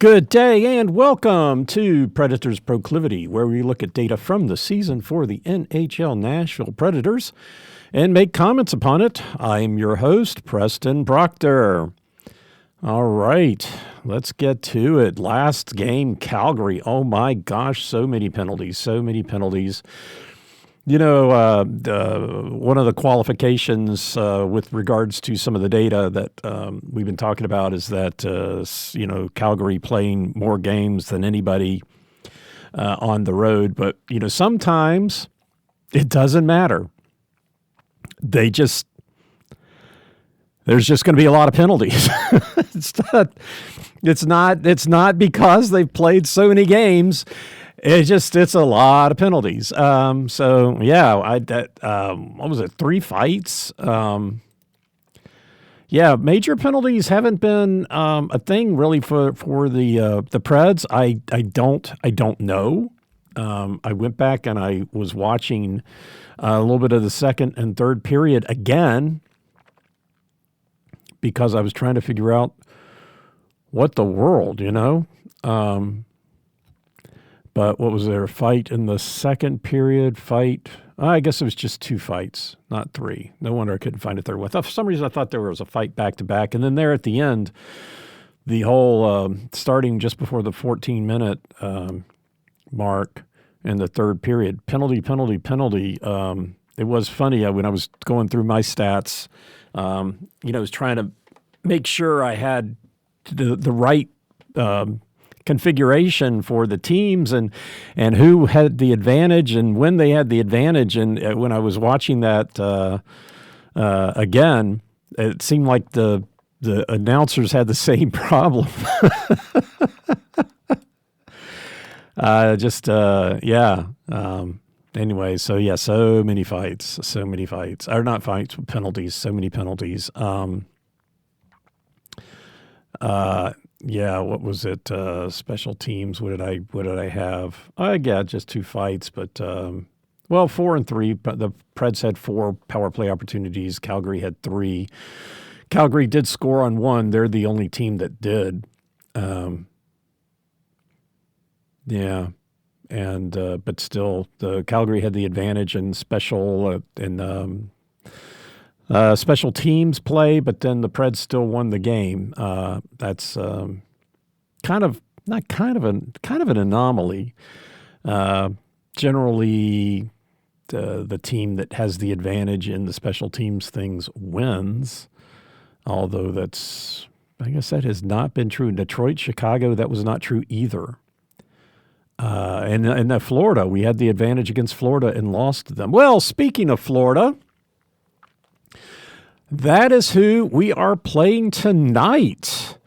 Good day and welcome to Predators Proclivity, where we look at data from the season for the NHL Nashville Predators and make comments upon it. I'm your host, Preston Proctor. All right, let's get to it. Last game, Calgary. Oh my gosh, so many penalties. You know, one of the qualifications with regards to some of the data that we've been talking about is that, Calgary playing more games than anybody on the road. But, sometimes it doesn't matter. There's just going to be a lot of penalties. It's not because they've played so many games. It's a lot of penalties. What was it? 3 fights. Major penalties haven't been a thing really for the Preds. I don't know. I went back and I was watching a little bit of the second and third period again because I was trying to figure out what the world, But what was there? A fight in the second period? I guess it was just 2 fights, not 3. No wonder I couldn't find a third one. For some reason, I thought there was a fight back-to-back. And then there at the end, the whole starting just before the 14-minute mark in the third period, penalty. It was funny when I was going through my stats. I was trying to make sure I had the right configuration for the teams and who had the advantage and when they had the advantage. And when I was watching that again, it seemed like the announcers had the same problem. Anyway, so many fights. Or not fights, but penalties, so many penalties. What was it? Special teams. What did I have? Just 2 fights, but 4 and 3. But the Preds had 4 power play opportunities. Calgary had 3. Calgary did score on 1. They're the only team that did. But still, the Calgary had the advantage in special teams play, but then the Preds still won the game. That's kind of an anomaly. Generally, the team that has the advantage in the special teams things wins. Although I guess that has not been true. In Detroit, Chicago, that was not true either. And in Florida, we had the advantage against Florida and lost to them. Well, speaking of Florida, that is who we are playing tonight.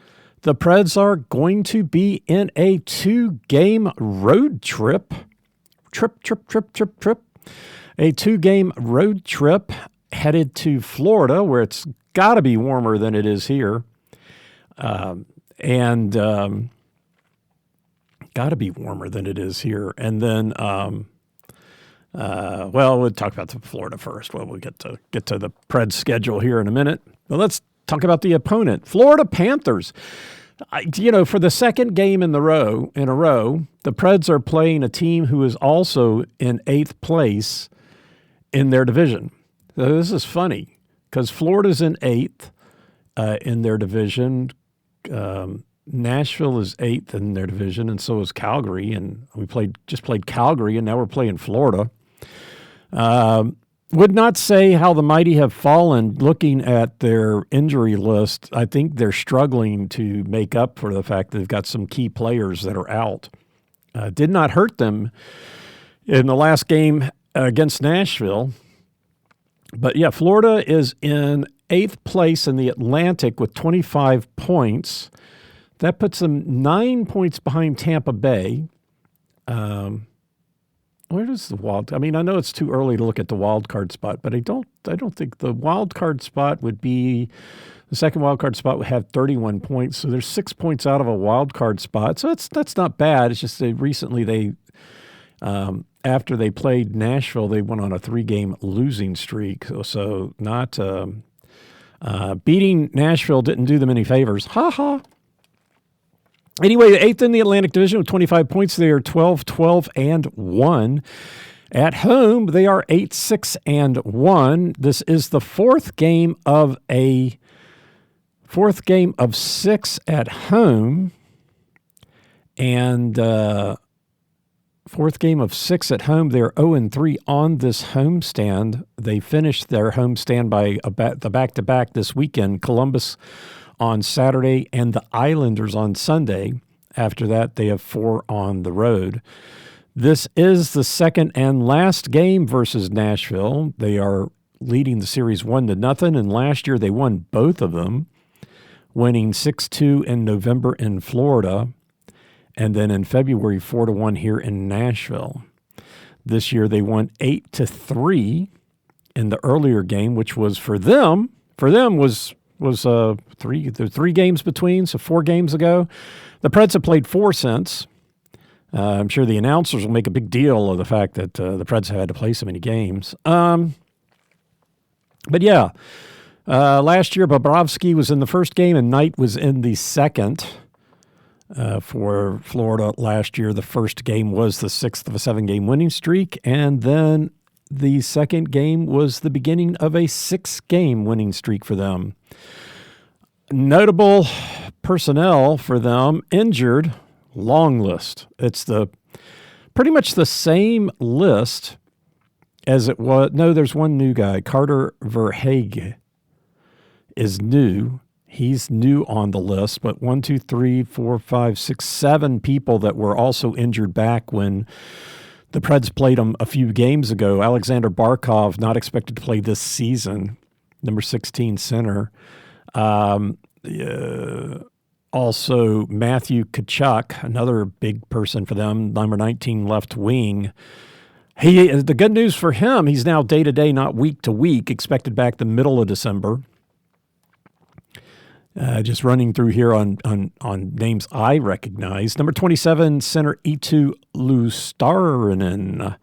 The Preds are going to be in a 2-game road trip. A 2-game road trip headed to Florida, where it's got to be warmer than it is here. Got to be warmer than it is here. And then, we'll talk about the Florida first. Well, we'll get to the Preds schedule here in a minute. But let's talk about the opponent, Florida Panthers. For the second game in a row, the Preds are playing a team who is also in 8th place in their division. So this is funny because Florida's in 8th in their division. Nashville is 8th in their division, and so is Calgary. And we just played Calgary, and now we're playing Florida. Would not say how the mighty have fallen looking at their injury list. I think they're struggling to make up for the fact that they've got some key players that are out. Did not hurt them in the last game against Nashville. But yeah, Florida is in 8th place in the Atlantic with 25 points. That puts them 9 points behind Tampa Bay. Where does the wild? I mean, I know it's too early to look at the wild card spot, but I don't think the wild card spot would be the second wild card spot would have 31 points. So there's 6 points out of a wild card spot. So that's not bad. It's just recently they after they played Nashville, they went on a 3-game losing streak. So not beating Nashville didn't do them any favors. Ha ha. Anyway, eighth in the Atlantic Division with 25 points. They are 12-12-1. At home, they are 8-6-1. This is the fourth game of 6 at home, and fourth game of 6 at home. They're 0-3 on this homestand. They finished their homestand by the back-to-back this weekend. Columbus on Saturday and the Islanders on Sunday. After that, they have 4 on the road. This is the second and last game versus Nashville. They are leading the series 1-0, and last year they won both of them, winning 6-2 in November in Florida, and then in February 4-1 here in Nashville. This year they won 8-3 in the earlier game, which was for them was 3 games between, so 4 games ago. The Preds have played 4 since. I'm sure the announcers will make a big deal of the fact that the Preds have had to play so many games. But yeah, last year Bobrovsky was in the first game and Knight was in the second. For Florida last year, the first game was the 6th of a 7-game winning streak, and then the second game was the beginning of a 6-game winning streak for them. Notable personnel for them, injured, long list. It's pretty much the same list as it was. No, there's one new guy. Carter Verhaeghe is new. He's new on the list, but 1, 2, 3, 4, 5, 6, 7 people that were also injured back when the Preds played them a few games ago. Alexander Barkov, not expected to play this season, number 16 center. Also, Matthew Tkachuk, another big person for them, number 19 left wing. The good news for him, he's now day-to-day, not week-to-week, expected back the middle of December. Just running through here on names I recognize. Number 27, center Eetu Luostarinen.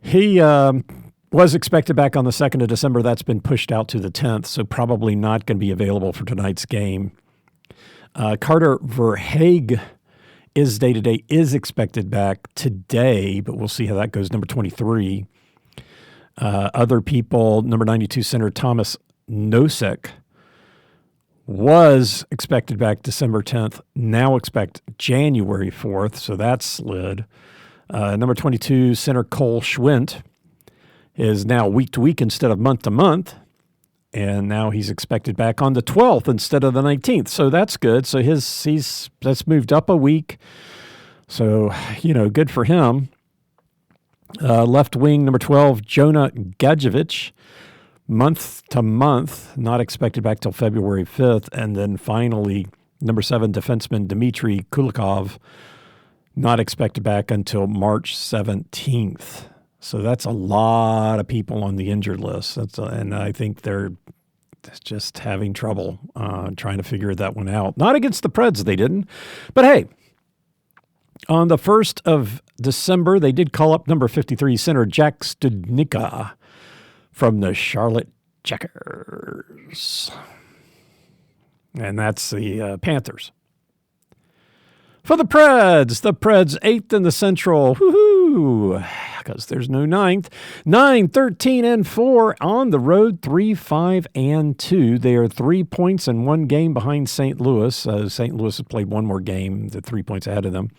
He was expected back on the 2nd of December. That's been pushed out to the 10th, so probably not going to be available for tonight's game. Carter Verhaeghe is day-to-day, is expected back today, but we'll see how that goes. Number 23. Other people, number 92, center Thomas Nosek, was expected back December 10th, now expect January 4th, so that's slid. Number 22, center Cole Schwint, is now week-to-week instead of month-to-month, and now he's expected back on the 12th instead of the 19th, so that's good. So that's moved up a week, so, good for him. Left wing, number 12, Jonah Gadjevich, month-to-month, not expected back till February 5th. And then finally, number 7, defenseman Dmitry Kulikov, not expected back until March 17th. So that's a lot of people on the injured list. And I think they're just having trouble trying to figure that one out. Not against the Preds, they didn't. But hey, on the 1st of December, they did call up number 53 center Jack Studnicka from the Charlotte Checkers. And that's the Panthers. For the Preds 8th in the Central. Woohoo! Because there's no 9th. 9, 13, and 4 on the road, 3, 5, and 2. They are 3 points and 1 game behind St. Louis. St. Louis has played 1 more game. They're 3 points ahead of them.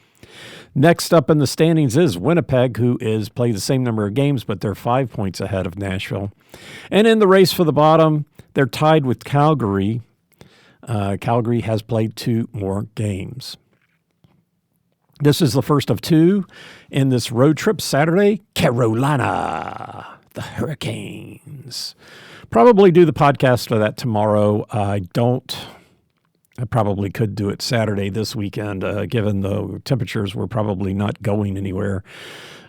Next up in the standings is Winnipeg, who is played the same number of games, but they're 5 points ahead of Nashville. And in the race for the bottom, they're tied with Calgary. Calgary has played 2 more games. This is the first of 2 in this road trip. Saturday, Carolina, the Hurricanes. Probably do the podcast for that tomorrow. I probably could do it Saturday this weekend, given the temperatures. We're probably not going anywhere.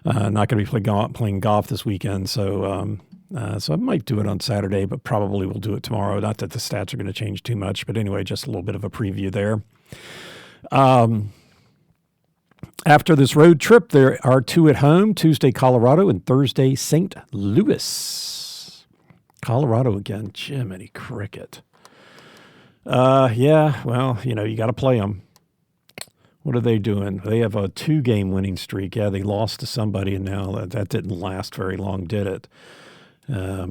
Not going to be playing golf this weekend, so I might do it on Saturday, but probably will do it tomorrow. Not that the stats are going to change too much, but anyway, just a little bit of a preview there. After this road trip, there are 2 at home, Tuesday, Colorado, and Thursday, St. Louis. Colorado again, Jiminy Cricket. Yeah, well, you got to play them. What are they doing? They have a 2-game winning streak. Yeah, they lost to somebody, and now that didn't last very long, did it? Yeah,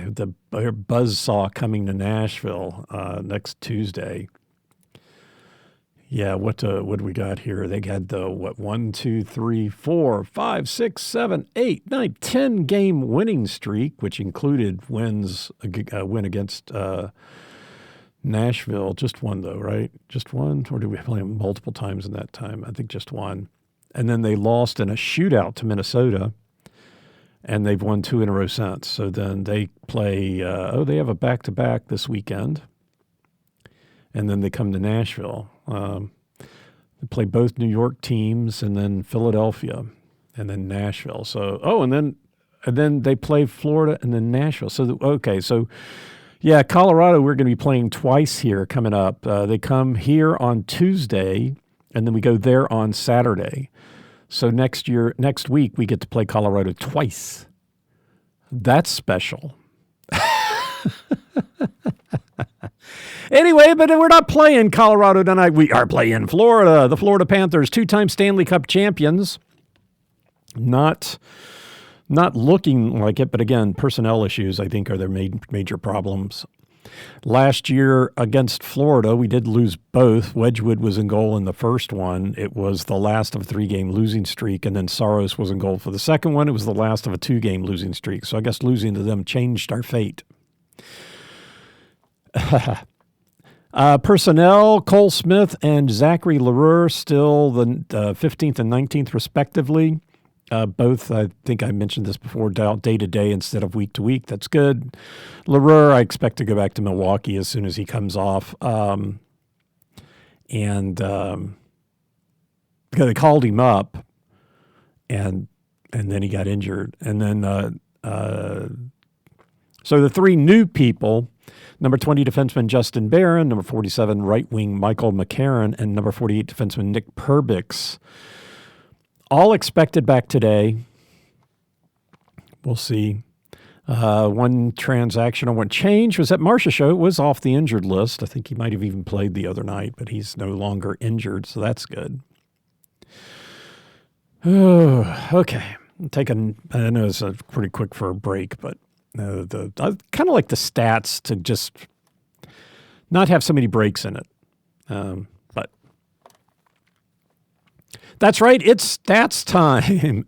the buzzsaw coming to Nashville next Tuesday. Yeah, what do we got here? They had the 1, 2, 3, 4, 5, 6, 7, 8, 9, 10-game winning streak, which included a win against Nashville. Just one though, right? Just one, or did we play them multiple times in that time? I think just one. And then they lost in a shootout to Minnesota, and they've won 2 in a row since. So then they play. They have a back-to-back this weekend. And then they come to Nashville. They play both New York teams, and then Philadelphia, and then Nashville. So, and then they play Florida, and then Nashville. So, yeah, Colorado, we're going to be playing twice here coming up. They come here on Tuesday, and then we go there on Saturday. So next week, we get to play Colorado twice. That's special. Anyway, but we're not playing Colorado tonight. We are playing Florida, the Florida Panthers, 2-time Stanley Cup champions. Not looking like it, but again, personnel issues, I think, are their major problems. Last year against Florida, we did lose both. Wedgwood was in goal in the first one. It was the last of a 3-game losing streak, and then Saros was in goal for the second one. It was the last of a 2-game losing streak. So I guess losing to them changed our fate. Personnel, Cole Smith and Zachary Larue still the 15th and 19th respectively. Both, I think I mentioned this before, day to day instead of week to week. That's good. Larue, I expect to go back to Milwaukee as soon as he comes off. Because they called him up, and then he got injured. And then so the 3 new people. Number 20 defenseman Justin Barron, number 47 right wing Michael McCarron, and number 48 defenseman Nick Perbix. All expected back today. We'll see. One transaction or one change was that Marcia Show was off the injured list. I think he might have even played the other night, but he's no longer injured, so that's good. Oh, okay. I know it's pretty quick for a break, but I kind of like the stats to just not have so many breaks in it. But that's right. It's stats time.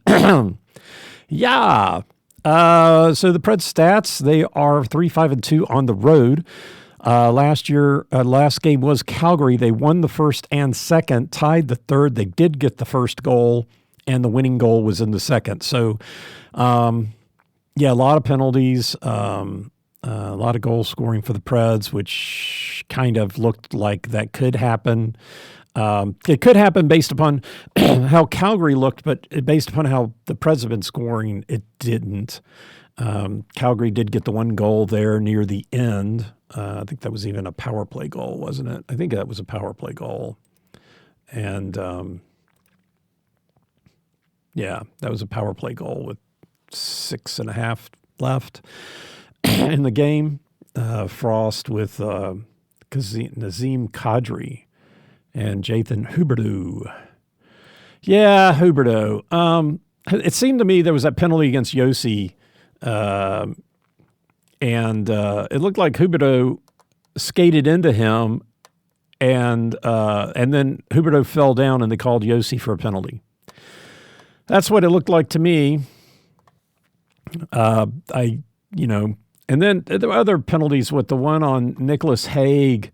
Yeah. So the Preds stats, they are 3-5-2 on the road. Last game was Calgary. They won the first and second, tied the third. They did get the first goal, and the winning goal was in the second. So, yeah, a lot of penalties, a lot of goal scoring for the Preds, which kind of looked like that could happen. It could happen based upon how Calgary looked, but based upon how the Preds have been scoring, it didn't. Calgary did get the one goal there near the end. I think that was even a power play goal, wasn't it? I think that was a power play goal. And, yeah, that was a power play goal with 6.5 left in the game. Frost with Nazem Kadri and Jathan Huberdeau. Yeah, Huberdeau. It seemed to me there was that penalty against Yossi, and it looked like Huberdeau skated into him, and then Huberdeau fell down, and they called Yossi for a penalty. That's what it looked like to me. And then there were other penalties with the one on Nicholas Hague,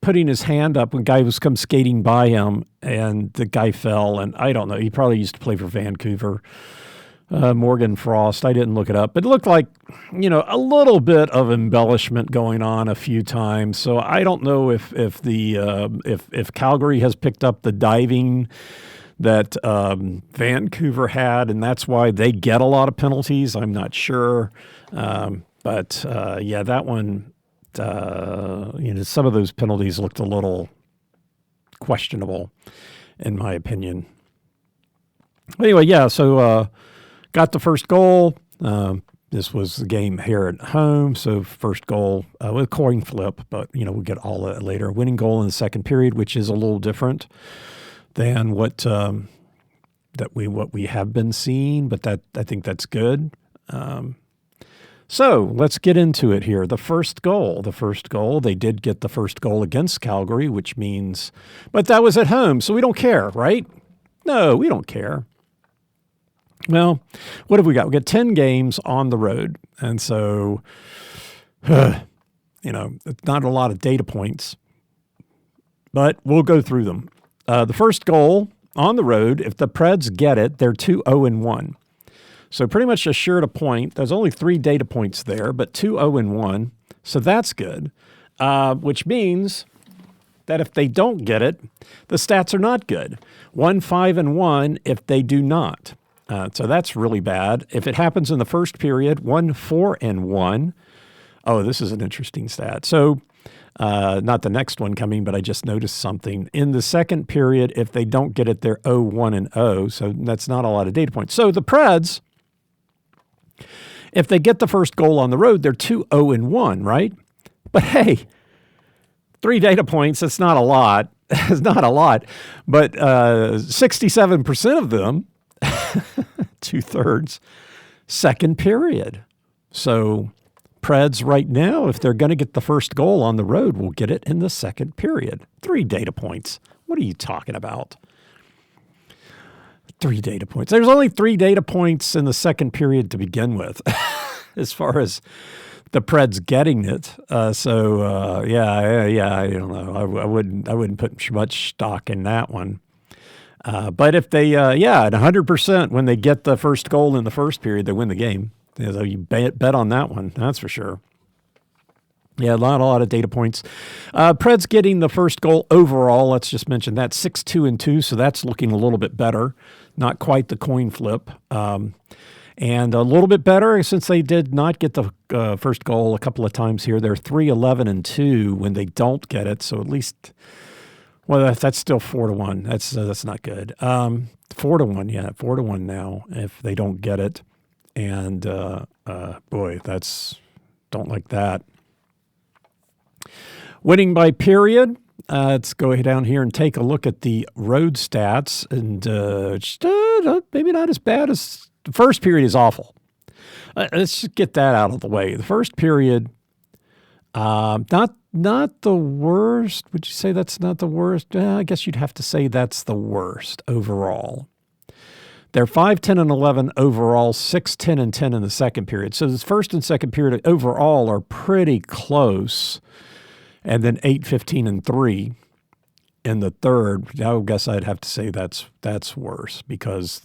putting his hand up when a guy was come skating by him, and the guy fell, and I don't know. He probably used to play for Vancouver. Morgan Frost. I didn't look it up, but it looked like, a little bit of embellishment going on a few times. So I don't know if Calgary has picked up the diving that Vancouver had, and that's why they get a lot of penalties. I'm not sure. But that one, some of those penalties looked a little questionable, in my opinion. Anyway, so got the first goal. This was the game here at home, so first goal with a coin flip, but we'll get all of that later. Winning goal in the second period, which is a little different than what we have been seeing, but I think that's good. So let's get into it here. The first goal, they did get the first goal against Calgary, which means, but that was at home, so we don't care, right? No, we don't care. Well, what have we got? We got 10 games on the road. And so, it's not a lot of data points, but we'll go through them. The first goal on the road, if the Preds get it, they're 2-0-1. So pretty much assured a point. There's only 3 data points there, but 2-0-1. So that's good, which means that if they don't get it, the stats are not good. 1-5-1 if they do not. So that's really bad. If it happens in the first period, 1-4-1. Oh, this is an interesting stat. So not the next one coming, but I just noticed something. In the second period, if they don't get it, they're 0-1-0. So that's not a lot of data points. So the Preds, if they get the first goal on the road, they're 2-0-1, right? But hey, 3 data points, that's not a lot. It's not a lot. But 67% of them, 2/3, second period. So Preds right now, if they're going to get the first goal on the road, will get it in the second period. 3 data points. What are you talking about? 3 data points. There's only 3 data points in the second period to begin with, as far as the Preds getting it. I don't know. I wouldn't put much stock in that one. But if they, at 100%, when they get the first goal in the first period, they win the game. So you bet on that one, that's for sure. Yeah, not a lot of data points. Preds getting the first goal overall, let's just mention that, 6-2-2, so that's looking a little bit better. Not quite the coin flip. And a little bit better since they did not get the first goal a couple of times here. They're 3-11-2 when they don't get it, so at least... Well, that's still 4-1. That's not good. 4-1, 4-1 now if they don't get it. And boy, don't like that. Winning by period. Let's go down here and take a look at the road stats. And maybe not as bad as the first period is awful. Let's just get that out of the way. The first period, not the worst. Would you say that's not the worst? I guess you'd have to say that's the worst overall. They're 5-10-11 overall, 6-10-10 in the second period. So this first and second period overall are pretty close. And then 8-15-3 in the third. I guess I'd have to say that's worse because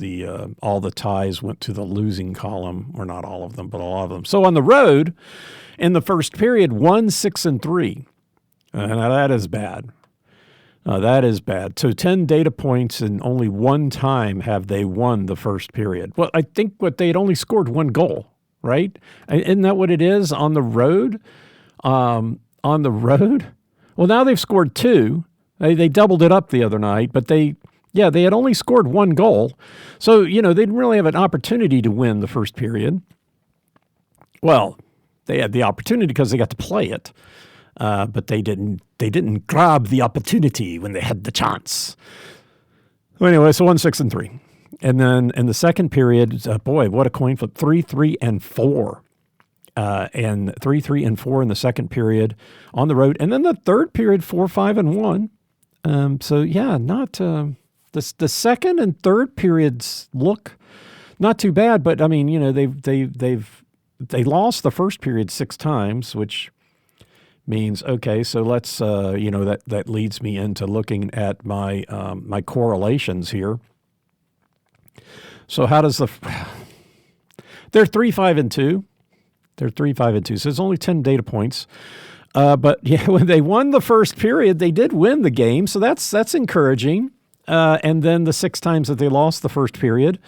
all the ties went to the losing column, or not all of them, but a lot of them. So on the road, in the first period, 1-6-3. Now that is bad. That is bad. So 10 data points and only one time have they won the first period. Well, I think they had only scored 1 goal, right? Isn't that what it is on the road? On the road? Well, now they've scored 2. They doubled it up the other night, but they had only scored 1 goal. So, they didn't really have an opportunity to win the first period. Well, they had the opportunity because they got to play it, but they didn't grab the opportunity when they had the chance. Well, anyway, so 1-6-3. And then in the second period, boy, what a coin flip, 3-3-4. And 3-3-4 in the second period on the road. And then the third period, 4-5-1. The second and third periods look not too bad, but I mean, they lost the first period 6 times, which means, okay, so let's, that leads me into looking at my my correlations here. So how does they're 3-5-2. They're 3-5-2. So it's only 10 data points. But yeah, when they won the first period, they did win the game. So that's encouraging. And then the 6 times that they lost the first period,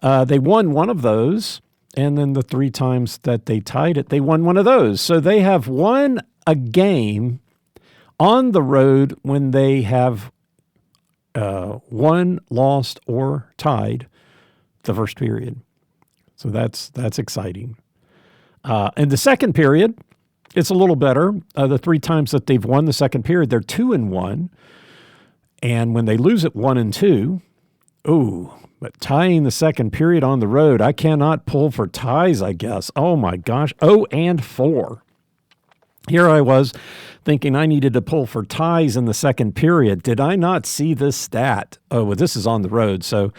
they won one of those. And then the 3 times that they tied it, they won one of those. So they have won a game on the road when they have won, lost, or tied the first period. So that's exciting. In the second period, it's a little better. The 3 times that they've won the second period, they're 2-1. And when they lose it 1-2, but tying the second period on the road, I cannot pull for ties, I guess. Oh my gosh, 0-4. Here I was thinking I needed to pull for ties in the second period. Did I not see this stat? Oh, well, this is on the road. So,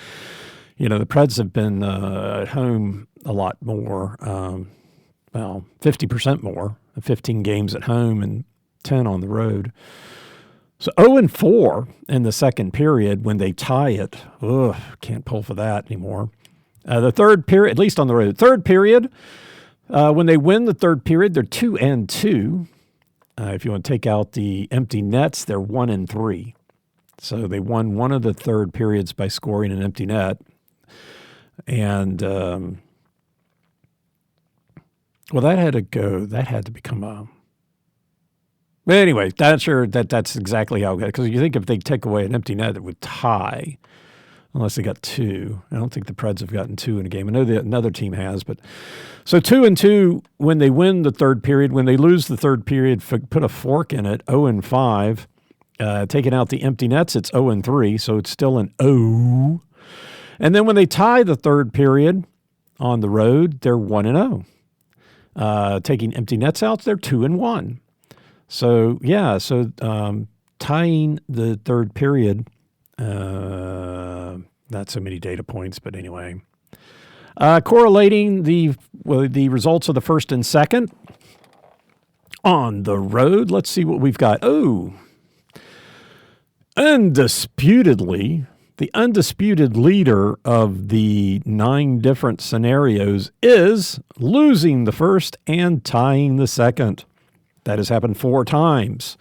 the Preds have been at home a lot more, 50% more, 15 games at home and 10 on the road. So 0-4 in the second period when they tie it. Can't pull for that anymore. The third period, at least on the road, third period, when they win the third period, they're 2-2. If you want to take out the empty nets, they're 1-3. So they won one of the third periods by scoring an empty net. And, that had to go. That had to become a... But anyway, that's exactly how it got. Because you think if they take away an empty net, it would tie, unless they got 2. I don't think the Preds have gotten 2 in a game. I know that another team has, but so 2-2 when they win the third period. When they lose the third period, put a fork in it. 0-5, taking out the empty nets, it's 0-3, so it's still an O. And then when they tie the third period on the road, they're 1-0. Taking empty nets out, they're 2-1. So, tying the third period, not so many data points, but anyway. Correlating the results of the first and second on the road. Let's see what we've got. Undisputedly, the undisputed leader of the 9 different scenarios is losing the first and tying the second. That has happened 4 times.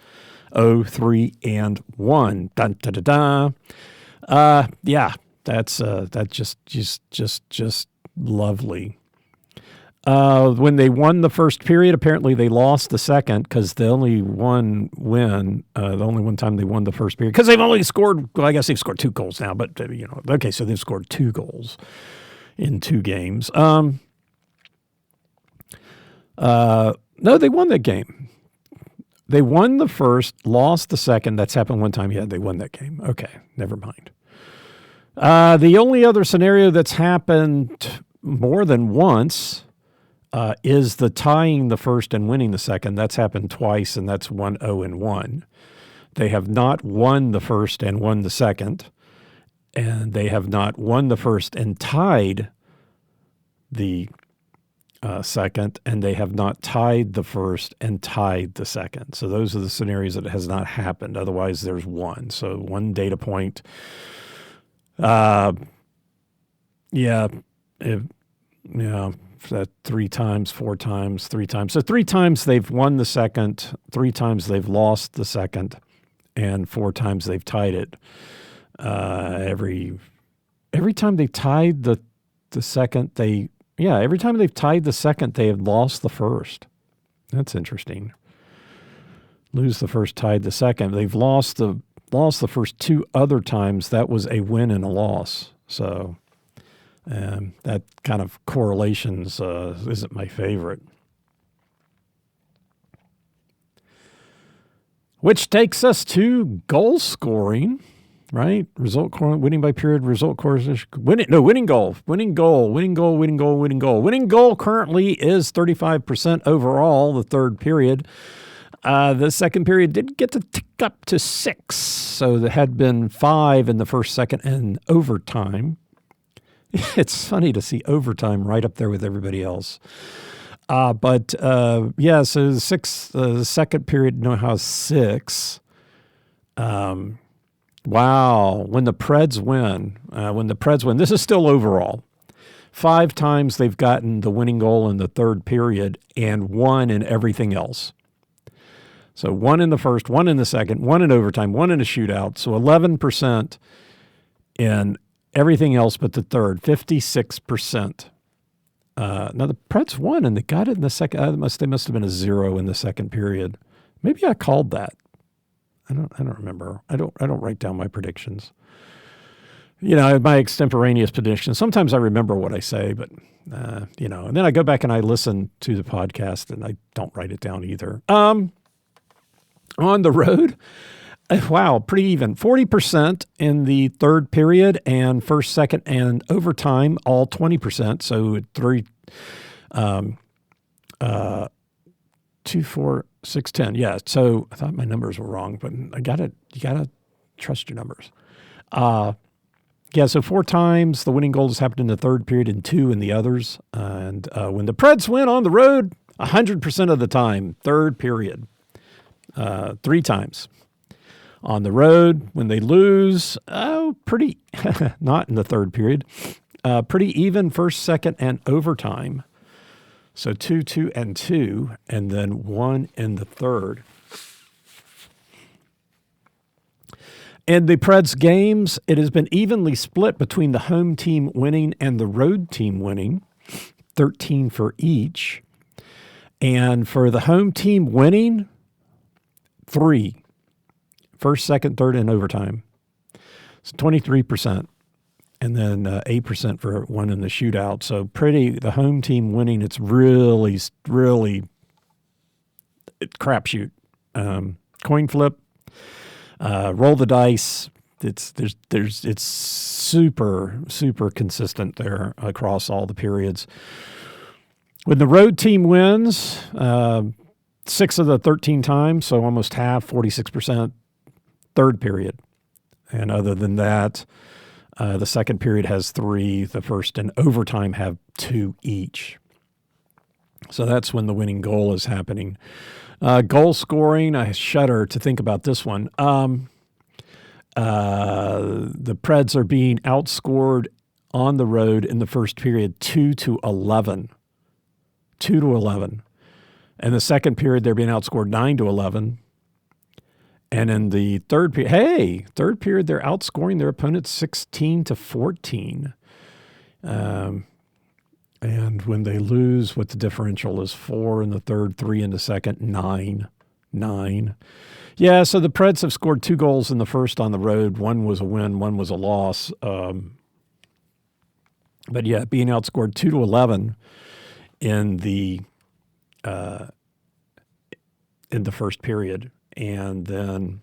0, 3, and 1. Dun, da, da, da. That's just lovely. When they won the first period, apparently they lost the second because the only one time they won the first period, because they've only scored, I guess they've scored 2 goals now, but, okay, so they've scored 2 goals in 2 games. No, they won that game. They won the first, lost the second. That's happened one time. Yeah, they won that game. Okay, never mind. The only other scenario that's happened more than once is the tying the first and winning the second. That's happened twice, and that's 1-0-1. They have not won the first and won the second, and they have not won the first and tied the second, and they have not tied the first and tied the second. So those are the scenarios that it has not happened. Otherwise, there's 1. So 1 data point. That 3 times, 4 times, 3 times. So 3 times they've won the second, 3 times they've lost the second, and 4 times they've tied it. Every time they tied the second, every time they've tied the second, they have lost the first. That's interesting. Lose the first, tied the second. They've lost the first 2 other times. That was a win and a loss. So that kind of correlations isn't my favorite. Which takes us to goal scoring. Right? Winning by period, result course, winning goal. Winning goal currently is 35% overall, the third period. The second period did get to tick up to 6. So there had been 5 in the first, second, and overtime. It's funny to see overtime right up there with everybody else. So the second period now has 6. Wow. When the Preds win, this is still overall. 5 times they've gotten the winning goal in the third period and 1 in everything else. So 1 in the first, 1 in the second, 1 in overtime, 1 in a shootout. So 11% in everything else but the third, 56%. Now the Preds won and they got it in the second. They must have been a 0 in the second period. Maybe I called that. I don't remember. I don't write down my predictions. my extemporaneous prediction. Sometimes I remember what I say, but, and then I go back and I listen to the podcast and I don't write it down either. On the road, wow, pretty even. 40% in the third period and first, second, and overtime, all 20%. So 2, 4, 6, 10. Yeah. So I thought my numbers were wrong, but you gotta trust your numbers. So 4 times the winning goals happened in the third period and 2 in the others. And when the Preds win on the road, 100% of the time, third period, 3 times. On the road, when they lose, pretty, not in the third period, pretty even first, second, and overtime. So 2, 2, and 2, and then 1 in the third. In the Preds games, it has been evenly split between the home team winning and the road team winning, 13 for each. And for the home team winning, 3. First, second, third, and overtime. It's 23%. And then 8% for 1 in the shootout. So the home team winning, it's really, really crapshoot. Coin flip. Roll the dice. It's super, super consistent there across all the periods. When the road team wins, 6 of the 13 times, so almost half, 46%, third period. And other than that, the second period has 3, the first and overtime have 2 each. So that's when the winning goal is happening. Goal scoring, I shudder to think about this one. The Preds are being outscored on the road in the first period 2-11. 2-11. And the second period, they're being outscored 9-11. And in the third period, they're outscoring their opponents 16-14. And when they lose, what the differential is 4 in the third, 3 in the second, 9. Yeah, so the Preds have scored 2 goals in the first on the road. 1 was a win, 1 was a loss. But yeah, being outscored 2-11 in the first period. And then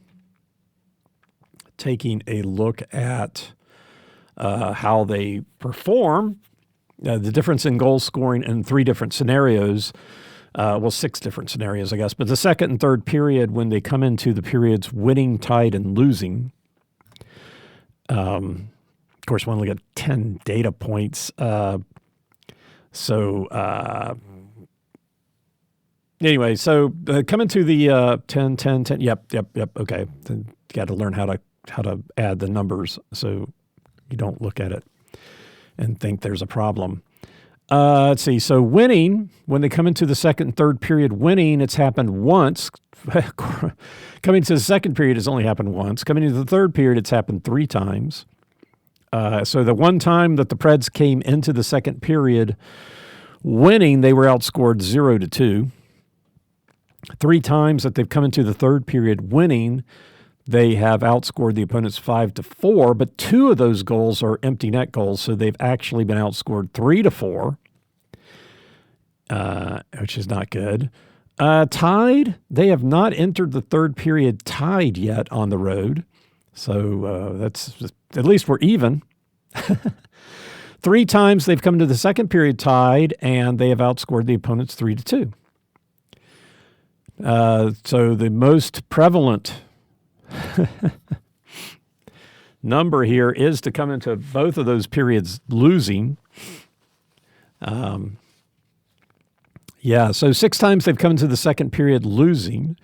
taking a look at how they perform, the difference in goal scoring in 3 different scenarios, 6 different scenarios, I guess. But the second and third period, when they come into the periods winning, tied, and losing, of course, we only got 10 data points. Anyway, so coming to the 10, 10, 10. Yep. Okay. You got to learn how to add the numbers so you don't look at it and think there's a problem. Let's see. So winning, when they come into the second and third period winning, it's happened once. Coming to the second period, it's only happened once. Coming into the third period, it's happened 3 times. So the one time that the Preds came into the second period winning, they were outscored 0-2. 3 times that they've come into the third period winning, they have outscored the opponents 5-4, but 2 of those goals are empty net goals, so they've actually been outscored 3-4, which is not good. Tied, they have not entered the third period tied yet on the road, so that's at least we're even. 3 times they've come to the second period tied, and they have outscored the opponents 3-2. So the most prevalent number here is to come into both of those periods losing. So 6 times they've come into the second period losing,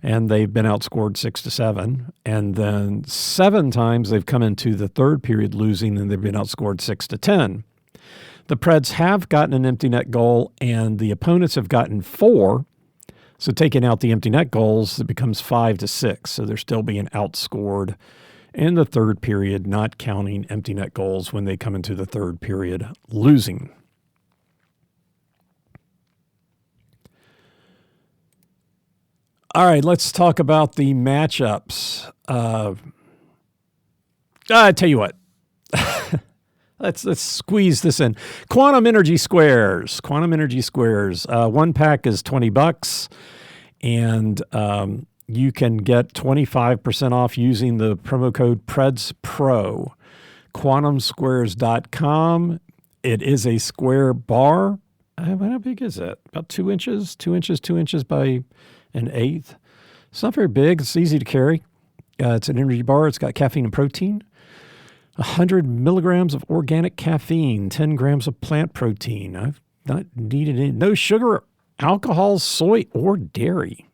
and they've been outscored 6-7. And then 7 times they've come into the third period losing, and they've been outscored 6-10. The Preds have gotten an empty net goal, and the opponents have gotten 4. So taking out the empty net goals, it becomes 5-6. So they're still being outscored in the third period, not counting empty net goals when they come into the third period losing. All right, let's talk about the matchups. I tell you what, Let's squeeze this in. Quantum energy squares. One pack is $20, and you can get 25% off using the promo code PredsPro. QuantumSquares.com. It is a square bar. How big is it? About 2 inches. 2 inches by an eighth. It's not very big. It's easy to carry. It's an energy bar. It's got caffeine and protein. 100 milligrams of organic caffeine, 10 grams of plant protein. I've not needed any. No sugar, alcohol, soy, or dairy.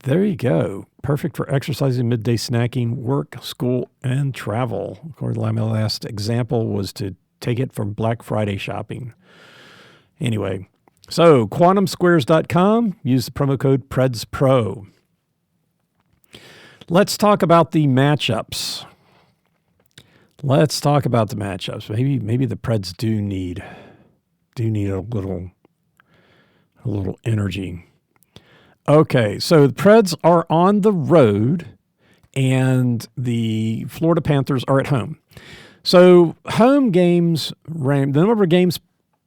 There you go. Perfect for exercising, midday snacking, work, school, and travel. Of course, my last example was to take it from Black Friday shopping. Anyway, so quantumsquares.com. Use the promo code PredsPro. Let's talk about the matchups. Maybe the Preds do need a little energy. Okay, so the Preds are on the road, and the Florida Panthers are at home. So home games, the number of games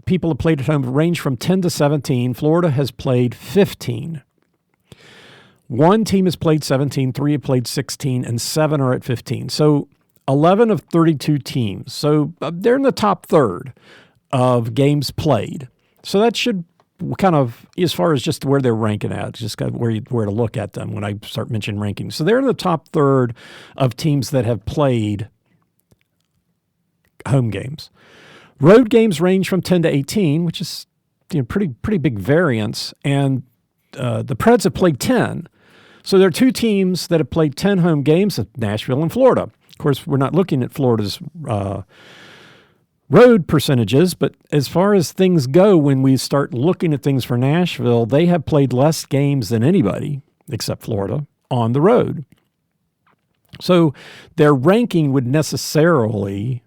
people have played at home range from 10 to 17. Florida has played 15. One team has played 17, 3 have played 16, and 7 are at 15. So 11 of 32 teams. So they're in the top third of games played. So that should kind of, as far as just where they're ranking at, just kind of where to look at them when I start mentioning rankings. So they're in the top third of teams that have played home games. Road games range from 10 to 18, which is pretty big variance. And the Preds have played 10. So there are two teams that have played 10 home games, Nashville and Florida. Of course, we're not looking at Florida's road percentages, but as far as things go, when we start looking at things for Nashville, they have played less games than anybody, except Florida, on the road. So their ranking would necessarily,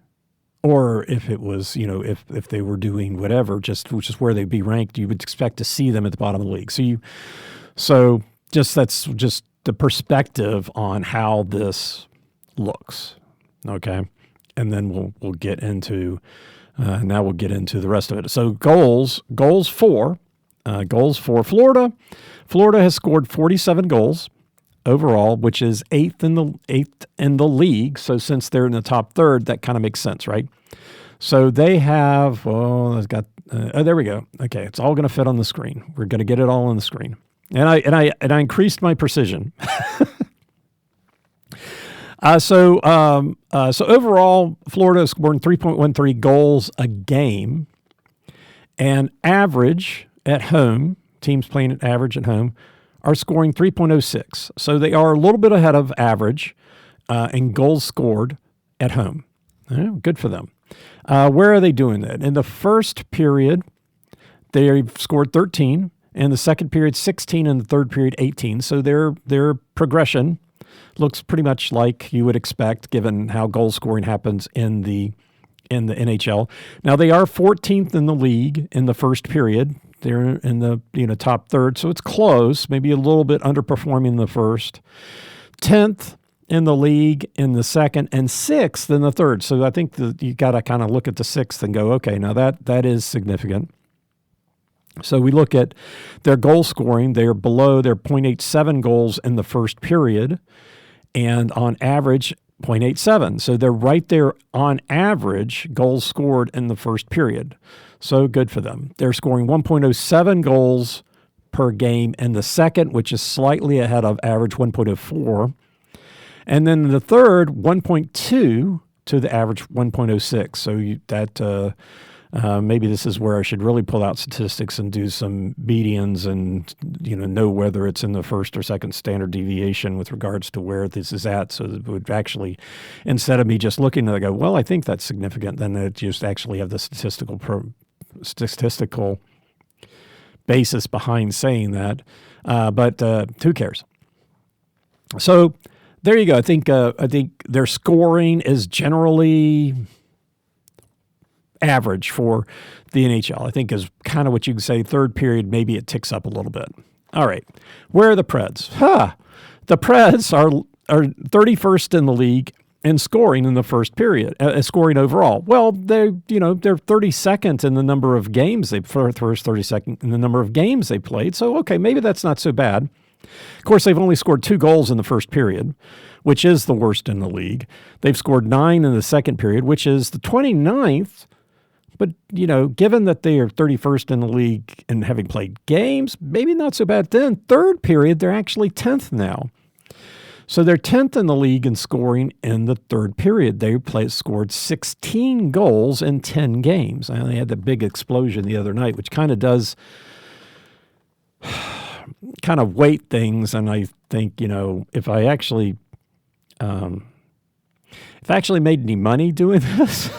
or if it was, if they were doing whatever, which is where they'd be ranked, you would expect to see them at the bottom of the league. That's just the perspective on how this looks. Okay. And then we'll get into the rest of it. So goals for Florida. Florida has scored 47 goals overall, which is eighth in the league. So since they're in the top third, that kind of makes sense, right? So they have, there we go. Okay, it's all going to fit on the screen. We're going to get it all on the screen. And I increased my precision. So overall, Florida is scoring 3.13 goals a game, and average at home, teams playing at average at home, are scoring 3.06. So they are a little bit ahead of average in goals scored at home. Good for them. Where are they doing that? In the first period, they scored 13. In the second period, 16. In the third period, 18. So their progression looks pretty much like you would expect, given how goal scoring happens in the NHL. Now they are 14th in the league in the first period. They're in the top third, so it's close. Maybe a little bit underperforming in the first. 10th in the league in the second, and 6th in the third. So I think you got to kind of look at the 6th and go, okay, now that is significant. So we look at their goal scoring. They're below their .87 goals in the first period, and on average, .87. So they're right there on average goals scored in the first period. So good for them. They're scoring 1.07 goals per game in the second, which is slightly ahead of average 1.04. And then in the third, 1.2 to the average 1.06. So maybe this is where I should really pull out statistics and do some medians and know whether it's in the first or second standard deviation with regards to where this is at. So it would actually, instead of me just looking at it, I go, well, I think that's significant. Then it just actually have the statistical basis behind saying that. But who cares? So there you go. I think their scoring is generally average for the NHL. I think is kind of what you can say. Third period, maybe it ticks up a little bit. All right. Where are the Preds? The Preds are 31st in the league in scoring in the first period, scoring overall. Well, they're 32nd in the number of games they first 32nd in the number of games they played. So okay, maybe that's not so bad. Of course, they've only scored 2 goals in the first period, which is the worst in the league. They've scored 9 in the second period, which is the 29th. But, given that they are 31st in the league and having played games, maybe not so bad then. Third period, they're actually 10th now. So they're 10th in the league in scoring in the third period. They scored 16 goals in 10 games. And they had the big explosion the other night, which kind of does weight things. And I think, if I actually made any money doing this,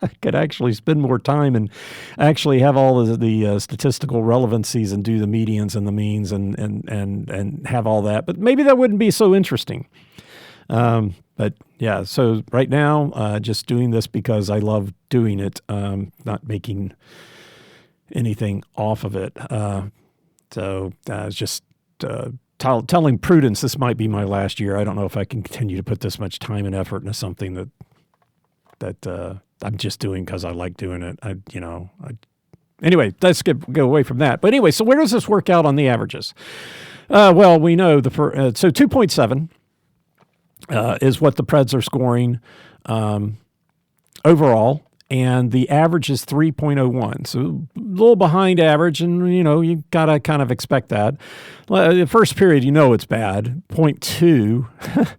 I could actually spend more time and actually have all of the statistical relevancies and do the medians and the means and have all that. But maybe that wouldn't be so interesting. But yeah, so right now, just doing this because I love doing it, not making anything off of it. So just telling Prudence this might be my last year. I don't know if I can continue to put this much time and effort into something that I'm just doing because I like doing it. Anyway, let's go away from that. But anyway, so where does this work out on the averages? Well, we know so 2.7 is what the Preds are scoring overall. And the average is 3.01. So a little behind average, and, you got to kind of expect that. The first period, it's bad, 0.2,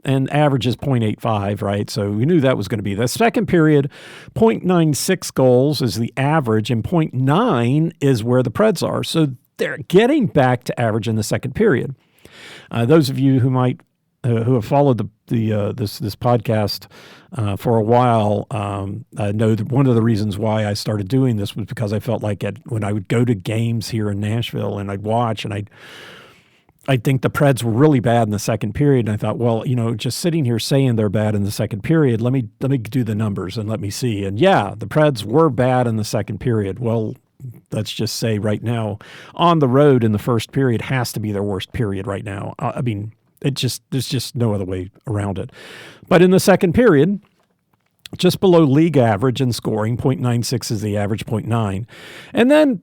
and average is 0.85, right? So we knew that was going to be. The second period, 0.96 goals is the average, and 0.9 is where the Preds are. So they're getting back to average in the second period. Those of you who have followed this podcast for a while know that one of the reasons why I started doing this was because I felt like when I would go to games here in Nashville and I'd watch and I'd think the Preds were really bad in the second period, and I thought, well, just sitting here saying they're bad in the second period, let me do the numbers and let me see. And yeah, the Preds were bad in the second period. Well, let's just say right now, on the road in the first period has to be their worst period right now. There's just no other way around it. But in the second period, just below league average in scoring, 0.96 is the average, 0.9. And then,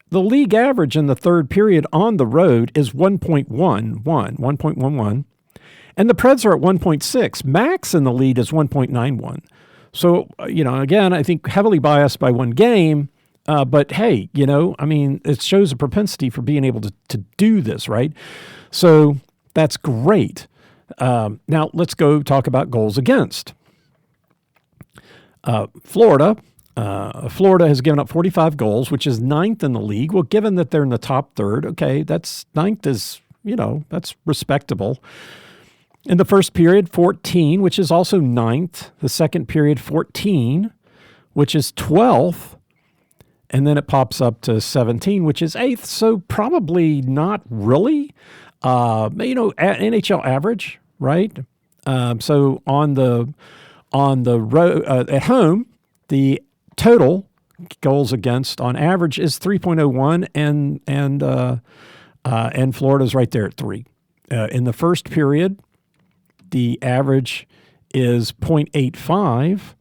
the league average in the third period on the road is 1.11. And the Preds are at 1.6. Max in the lead is 1.91. So, again, I think heavily biased by one game. But hey, it shows a propensity for being able to do this, right? So that's great. Now let's go talk about goals against. Florida has given up 45 goals, which is 9th in the league. Well, given that they're in the top third, okay, that's 9th is, that's respectable. In the first period, 14, which is also 9th. The second period, 14, which is 12th. And then it pops up to 17, which is 8th. So probably not really. NHL average, right? So on the road at home, the total goals against on average is 3.01, and Florida's right there at 3. In the first period, the average is 0.85,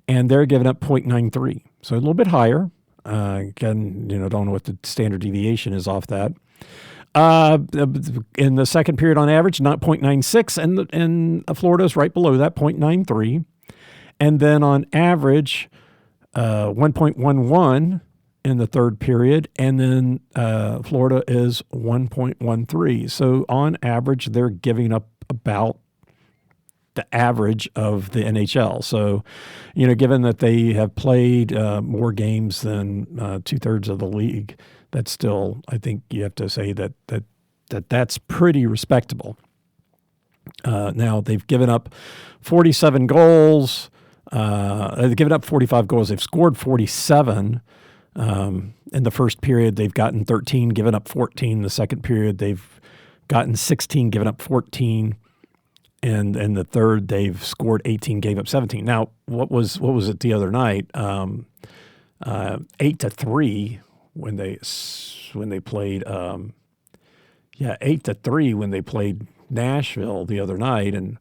and they're giving up 0.93, so a little bit higher. Again, don't know what the standard deviation is off that. In the second period on average, not 0.96, and Florida's right below that, 0.93. And then on average, 1.11 in the third period, and then Florida is 1.13. So on average, they're giving up about the average of the NHL. So, given that they have played more games than 2/3 of the league, that's still, I think you have to say that's pretty respectable. Now they've given up 47 goals. They've given up 45 goals. They've scored 47. In the first period, they've gotten 13, given up 14. In the second period, they've gotten 16, given up 14. And in the third, they've scored 18, gave up 17. Now, what was it the other night? 8-3 when they played. 8-3 when they played Nashville the other night, and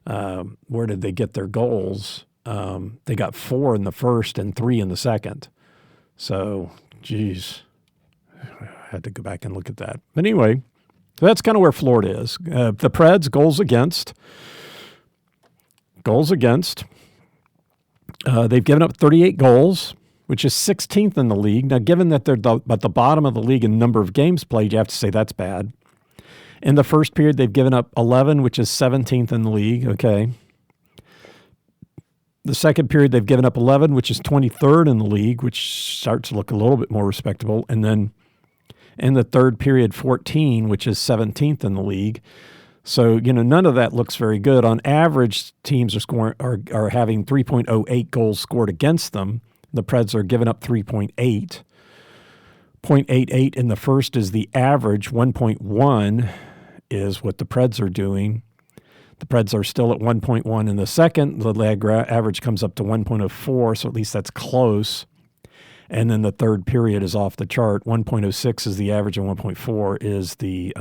where did they get their goals? They got 4 in the first and 3 in the second. So, geez, I had to go back and look at that. But anyway, so that's kind of where Florida is. The Preds, goals against. They've given up 38 goals, which is 16th in the league. Now, given that they're at the bottom of the league in number of games played, you have to say that's bad. In the first period, they've given up 11, which is 17th in the league. Okay. The second period, they've given up 11, which is 23rd in the league, which starts to look a little bit more respectable. And then in the third period, 14, which is 17th in the league. So, none of that looks very good. On average, teams are having 3.08 goals scored against them. The Preds are giving up 3.8. 0.88 in the first is the average. 1.1 is what the Preds are doing. The Preds are still at 1.1 in the second. The average comes up to 1.04, so at least that's close. And then the third period is off the chart. 1.06 is the average, and 1.4 is the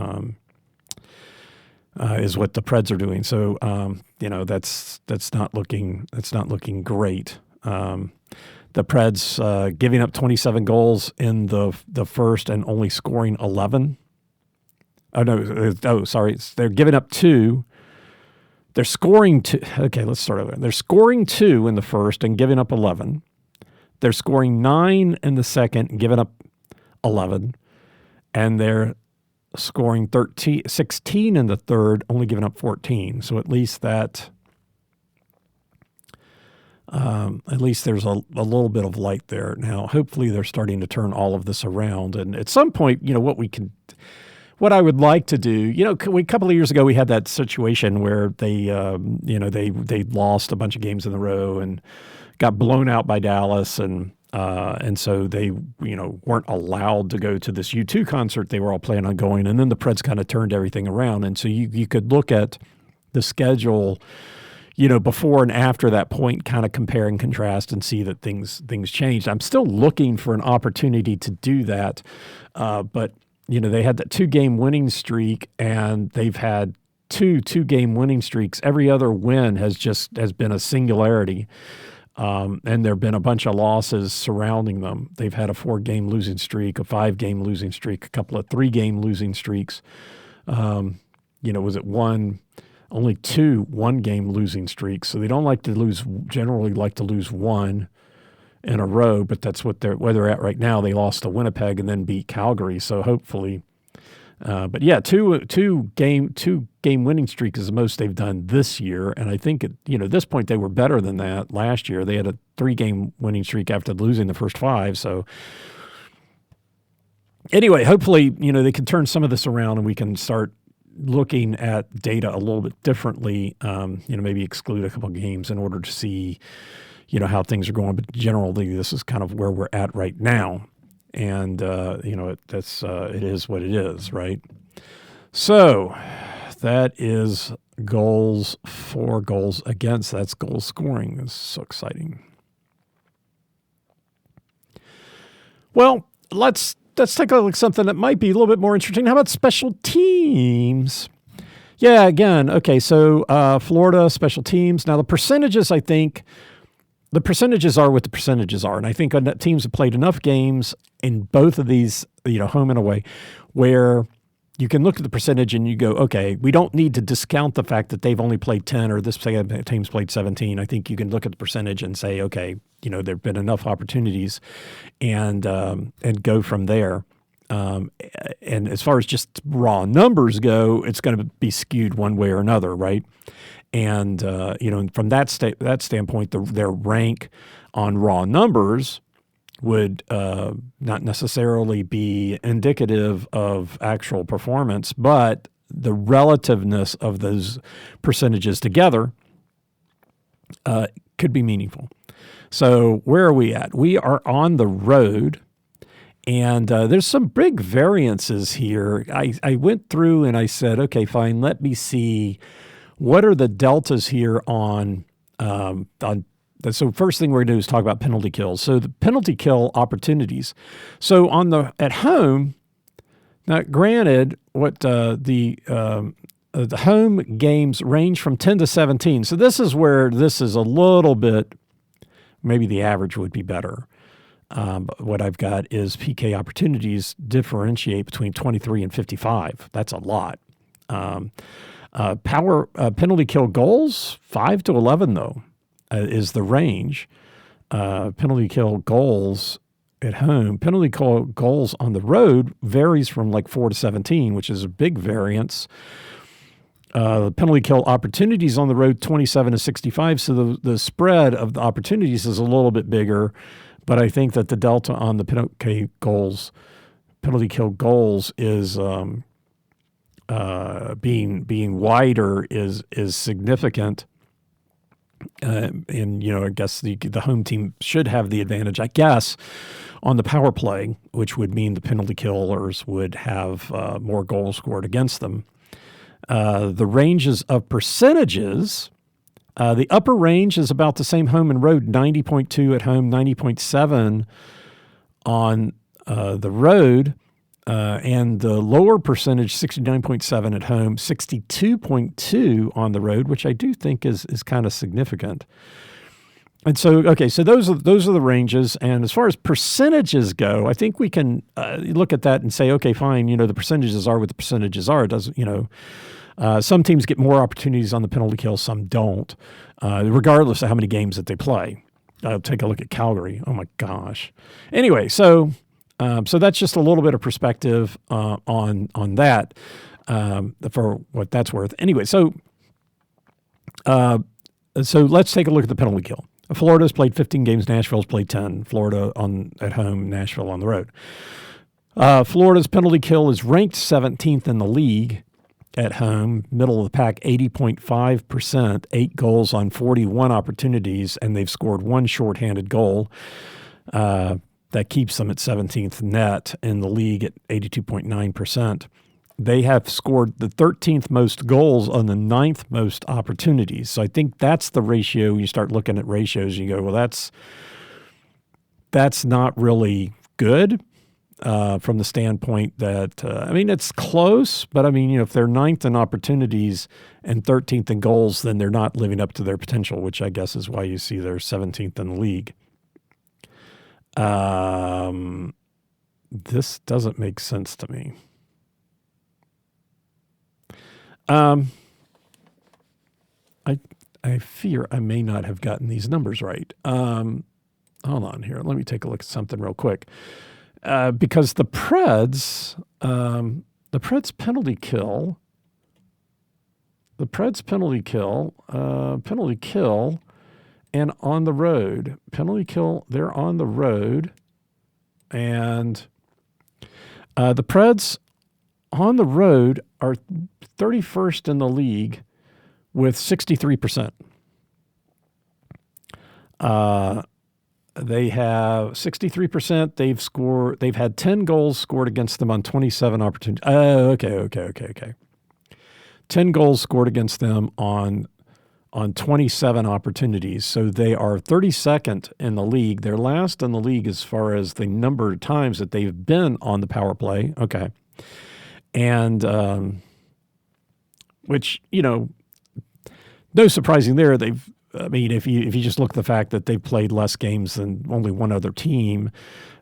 is what the Preds are doing. So that's not looking great. The Preds giving up 27 goals in the first and only scoring 11. Sorry, they're giving up 2. They're scoring 2. Okay, let's start over. They're scoring 2 in the first and giving up 11. They're scoring 9 in the second and giving up 11. And they're scoring 16 in the third, only giving up 14. So at least that, at least there's a little bit of light there. Now, hopefully they're starting to turn all of this around. And at some point, what I would like to do, a couple of years ago, we had that situation where they lost a bunch of games in a row and got blown out by Dallas, and so they weren't allowed to go to this U2 concert they were all planning on going, and then the Preds kind of turned everything around, and so you could look at the schedule, before and after that point, kind of compare and contrast and see that things changed. I'm still looking for an opportunity to do that, but they had that 2-game winning streak, and they've had two-game winning streaks. Every other win has been a singularity. And there have been a bunch of losses surrounding them. They've had a 4-game losing streak, a 5-game losing streak, a couple of 3-game losing streaks. Was it one? Only 2 1-game losing streaks. So they don't generally like to lose 1 in a row, but that's where they're at right now. They lost to Winnipeg and then beat Calgary. So hopefully, but yeah, two game winning streak is the most they've done this year. And I think at this point they were better than that last year. They had a 3-game winning streak after losing the first 5. So anyway, hopefully, they can turn some of this around and we can start looking at data a little bit differently. Maybe exclude a couple of games in order to see, how things are going. But generally, this is kind of where we're at right now. And, it is what it is, right? So that is goals for, goals against. That's goal scoring. It's so exciting. Well, let's take a look at something that might be a little bit more interesting. How about special teams? Yeah, again, okay, so Florida, special teams. Now, the percentages, I think, the percentages are what the percentages are. And I think teams have played enough games in both of these, home and away, where you can look at the percentage and you go, okay, we don't need to discount the fact that they've only played 10 or this team's played 17. I think you can look at the percentage and say, okay, there have been enough opportunities and go from there. And as far as just raw numbers go, it's going to be skewed one way or another, right? And from that standpoint, their rank on raw numbers would not necessarily be indicative of actual performance, but the relativeness of those percentages together could be meaningful. So where are we at? We are on the road. And there's some big variances here. I went through and I said, okay, fine, let me see what are the deltas here on so first thing we're going to do is talk about penalty kills. So the penalty kill opportunities. So at home, now granted, what the the home games range from 10 to 17. So this is where this is a little bit, maybe the average would be better. But what I've got is PK opportunities differentiate between 23 and 55. That's a lot. Penalty kill goals, 5 to 11, though, is the range. Penalty kill goals at home. Penalty kill goals on the road varies from like 4 to 17, which is a big variance. Penalty kill opportunities on the road, 27 to 65. So the spread of the opportunities is a little bit bigger, but I think that the delta on the penalty kill goals is being wider is significant. And I guess the home team should have the advantage, I guess, on the power play, which would mean the penalty killers would have more goals scored against them. The ranges of percentages, the upper range is about the same home and road, 90.2 at home, 90.7 on the road, and the lower percentage, 69.7 at home, 62.2 on the road, which I do think is kind of significant. And so, okay, so those are the ranges. And as far as percentages go, I think we can look at that and say, okay, fine, the percentages are what the percentages are. It doesn't, some teams get more opportunities on the penalty kill, some don't, regardless of how many games that they play. Take a look at Calgary. Oh my gosh. Anyway, so that's just a little bit of perspective on that for what that's worth. Anyway, so let's take a look at the penalty kill. Florida's played 15 games. Nashville's played 10. Florida at home, Nashville on the road. Florida's penalty kill is ranked 17th in the league at home, middle of the pack, 80.5%, 8 goals on 41 opportunities, and they've scored 1 shorthanded goal. That keeps them at 17th net in the league at 82.9%. They have scored the 13th most goals on the 9th most opportunities. So I think that's the ratio. You start looking at ratios, you go, well, that's not really good from the standpoint that, it's close, but if they're 9th in opportunities and 13th in goals, then they're not living up to their potential, which I guess is why you see they're 17th in the league. This doesn't make sense to me. I fear I may not have gotten these numbers right. Hold on here. Let me take a look at something real quick. Because the Preds penalty kill, and on the road, penalty kill, they're on the road, and the Preds on the road are 31st in the league with 63%. They have 63%. They've had 10 goals scored against them on 27 opportunities. Okay. 10 goals scored against them on 27 opportunities. So they are 32nd in the league. They're last in the league as far as the number of times that they've been on the power play. Okay. And which, no surprising there. If you just look at the fact that they've played less games than only one other team,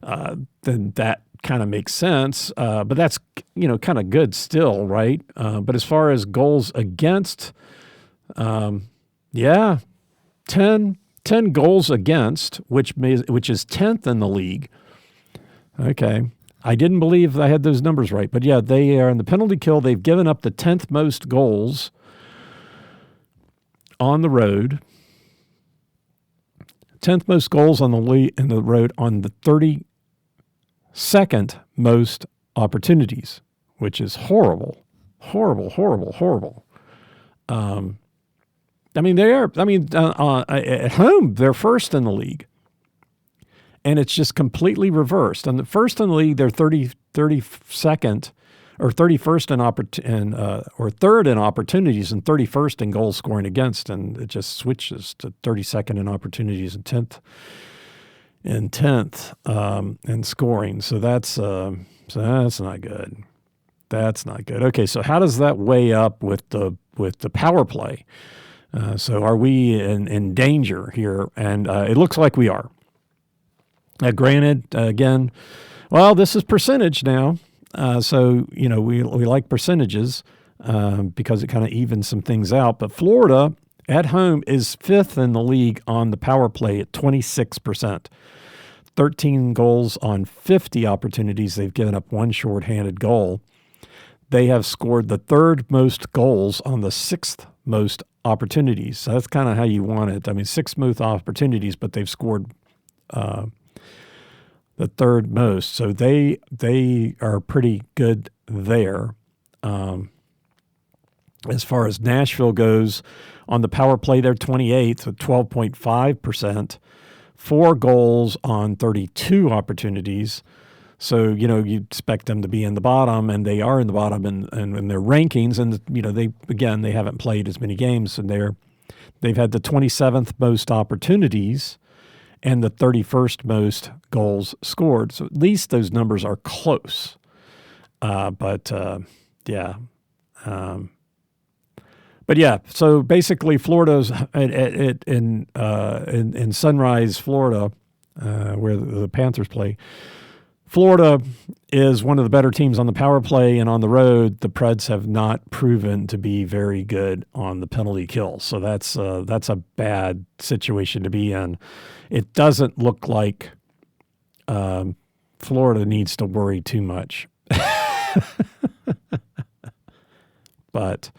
then that kind of makes sense. But that's, kind of good still, right? But as far as goals against, 10 goals against, which is 10th in the league. Okay. I didn't believe I had those numbers right, but yeah, they are in the penalty kill. They've given up the 10th most goals on the road. 10th most goals on the road on the 32nd most opportunities, which is horrible. Horrible. They are. At home, they're first in the league. And it's just completely reversed. And the first in the league, they're 32nd or 31st or third in opportunities and 31st in goals scoring against. And it just switches to 32nd in opportunities and 10th in scoring. So that's not good. That's not good. Okay, so how does that weigh up with the power play? So are we in danger here? And it looks like we are. Granted, again, well, this is percentage now. So, we like percentages because it kind of evens some things out. But Florida at home is 5th in the league on the power play at 26%. 13 goals on 50 opportunities. They've given up one shorthanded goal. They have scored the 3rd most goals on the 6th most opportunities. So that's kind of how you want it. I mean, 6 most opportunities, but they've scored the 3rd most. So they are pretty good there. As far as Nashville goes, on the power play, they're 28th with 12.5%. 4 goals on 32 opportunities. So, you'd expect them to be in the bottom, and they are in the bottom in their rankings. And, they haven't played as many games, and they've had the 27th most opportunities and the 31st most goals scored. So at least those numbers are close. But yeah, so basically Florida's in Sunrise, Florida, where the Panthers play. Florida is one of the better teams on the power play, and on the road, the Preds have not proven to be very good on the penalty kill. So that's a bad situation to be in. It doesn't look like Florida needs to worry too much. But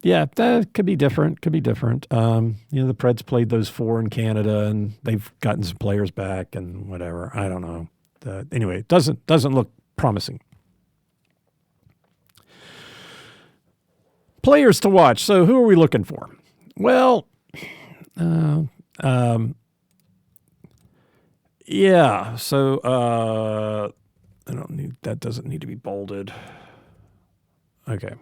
that could be different. The Preds played those 4 in Canada, and they've gotten some players back and whatever. I don't know. Anyway, it doesn't look promising. Players to watch. So who are we looking for? Well, So that doesn't need to be bolded. Okay.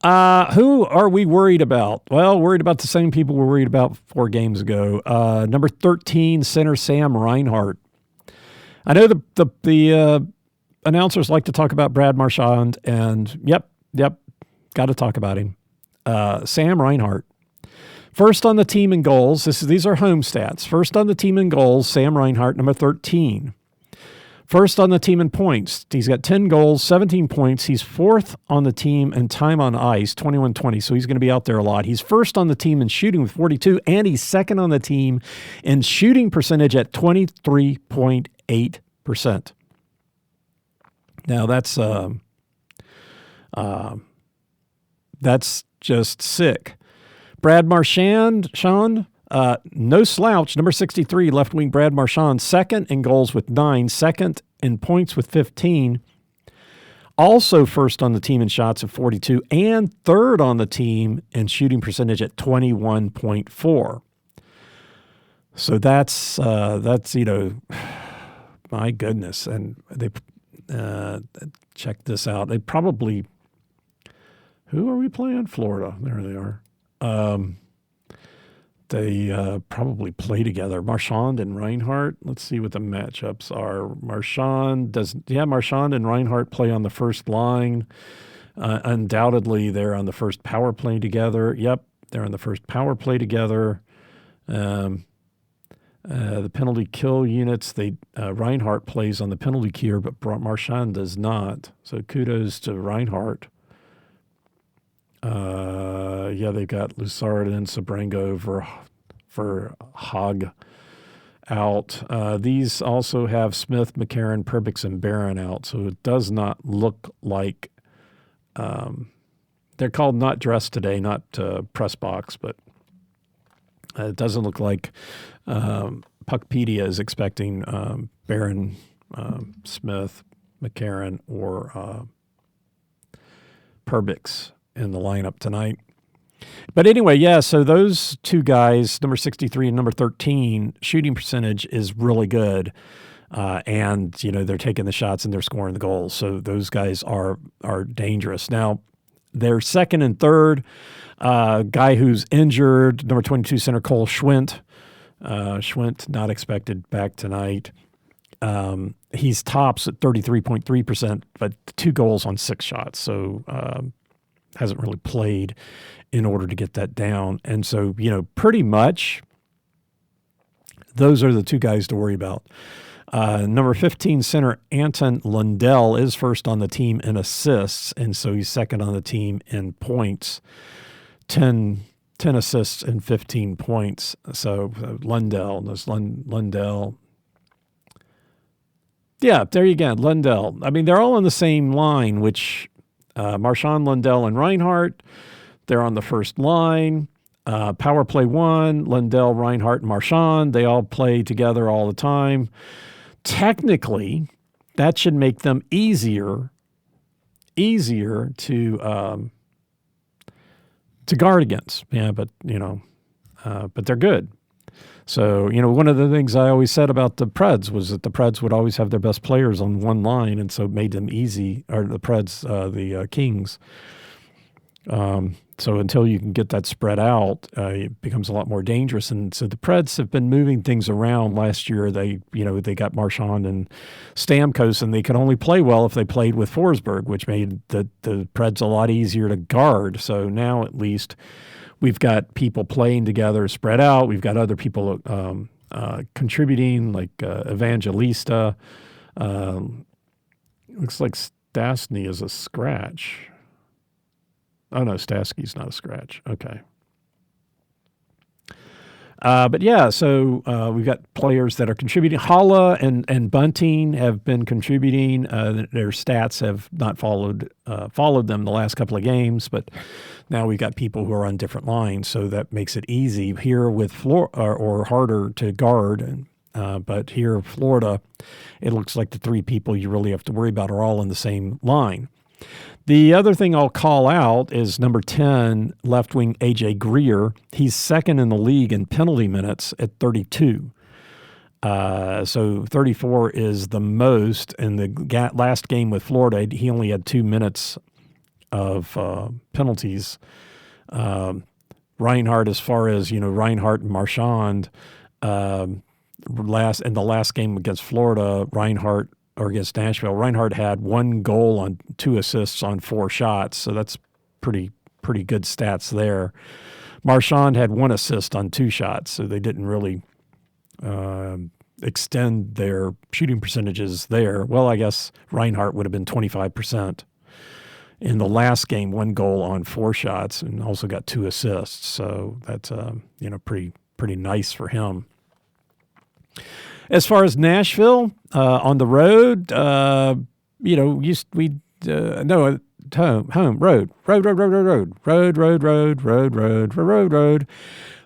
Who are we worried about? Well, worried about the same people we were worried about 4 games ago. Number 13, center Sam Reinhart. I know the announcers like to talk about Brad Marchand, and yep, got to talk about him. Sam Reinhart. First on the team in goals. These are home stats. First on the team in goals, Sam Reinhart, number 13. First on the team in points. He's got 10 goals, 17 points. He's 4th on the team in time on ice, 21-20, so he's going to be out there a lot. He's first on the team in shooting with 42, and he's 2nd on the team in shooting percentage at 23.8%. Now, that's just sick. Brad Marchand, no slouch, number 63, left wing Brad Marchand, 2nd in goals with 9, 2nd in points with 15, also first on the team in shots at 42, and 3rd on the team in shooting percentage at 21.4. So that's my goodness. And they check this out. They probably, who are we playing? Florida. There they are. They probably play together. Marchand and Reinhart. Let's see what the matchups are. Marchand and Reinhart play on the first line. Undoubtedly, they're on the first power play together. Yep, they're on the first power play together. The penalty kill units, Reinhart plays on the penalty kill, but Marchand does not. So kudos to Reinhart. They've got Lussard and Sabrango for Hogg out. These also have Smith, McCarron, Perbix, and Barron out. So it does not look like they're called not dressed today, not press box, but it doesn't look like Puckpedia is expecting Barron, Smith, McCarron, or Perbix in the lineup tonight. But anyway, so those 2 guys, number 63 and number 13, shooting percentage is really good. And they're taking the shots and they're scoring the goals. So those guys are dangerous. Now, their 2nd and 3rd, guy who's injured, number 22 center Cole Schwint. Schwint not expected back tonight. He's tops at 33.3%, but 2 goals on 6 shots. So hasn't really played in order to get that down. And so, pretty much those are the 2 guys to worry about. Number 15 center Anton Lundell is first on the team in assists, and so he's second on the team in points. 10 assists and 15 points. So Lundell. Yeah, there you go, Lundell. I mean, they're all on the same line, which Marchand, Lundell, and Reinhart, they're on the first line. Power play 1, Lundell, Reinhart, and Marchand, they all play together all the time. Technically, that should make them easier to guard against. Yeah, but they're good. So, one of the things I always said about the Preds was that the Preds would always have their best players on one line, and so it made them easy, or the Preds, the Kings. So until you can get that spread out, it becomes a lot more dangerous. And so the Preds have been moving things around. Last year, they got Marchand and Stamkos, and they could only play well if they played with Forsberg, which made the Preds a lot easier to guard. So now at least we've got people playing together, spread out. We've got other people contributing, like Evangelista. Looks like Stastny is a scratch. Oh, no, Stasky's not a scratch. Okay. But yeah, so we've got players that are contributing. Holla and Bunting have been contributing. Their stats have not followed them the last couple of games, but now we've got people who are on different lines, so that makes it easy here with or harder to guard. But here in Florida, it looks like the 3 people you really have to worry about are all in the same line. The other thing I'll call out is number 10, left wing A.J. Greer. He's second in the league in penalty minutes at 32. So 34 is the most. In the last game with Florida, he only had 2 minutes of penalties. Reinhart, as far as, Reinhart and Marchand, in the last game against Florida, against Nashville, Reinhart had 1 goal on 2 assists on 4 shots, so that's pretty good stats there. Marchand had 1 assist on 2 shots, so they didn't really extend their shooting percentages there. Well, I guess Reinhart would have been 25% in the last game, 1 goal on 4 shots, and also got 2 assists, so that's pretty nice for him. As far as Nashville, on the road, home,